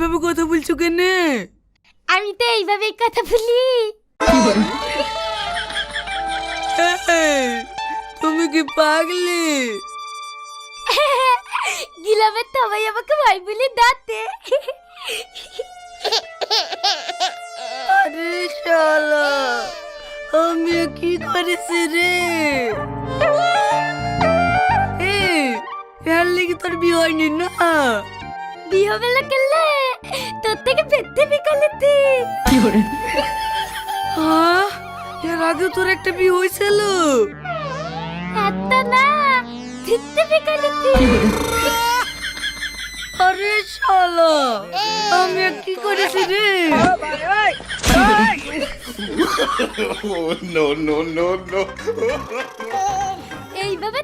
এইভাবে কথা বলছো কেন? আমি তো এইভাবে কথা বলি। এই, তুমি কি পাগলি? গিলামের সবাই আমাকে ভাই বলে ডাকে। আরে শালা, আমি কি করেছি রে? এর লেগে তোর বিয়ে হয়নি না? বিয়ে হবে না কেলে? তোর থেকে পেতে বিকালেতে। হ্যাঁ, এর আগে তোর একটা বিয়ে হয়েছিল? একটা না, ঠিকতে বিকালেতে। আরে শালা, আমি কি করেছি রে? Oh, no, no, no, no. এইভাবে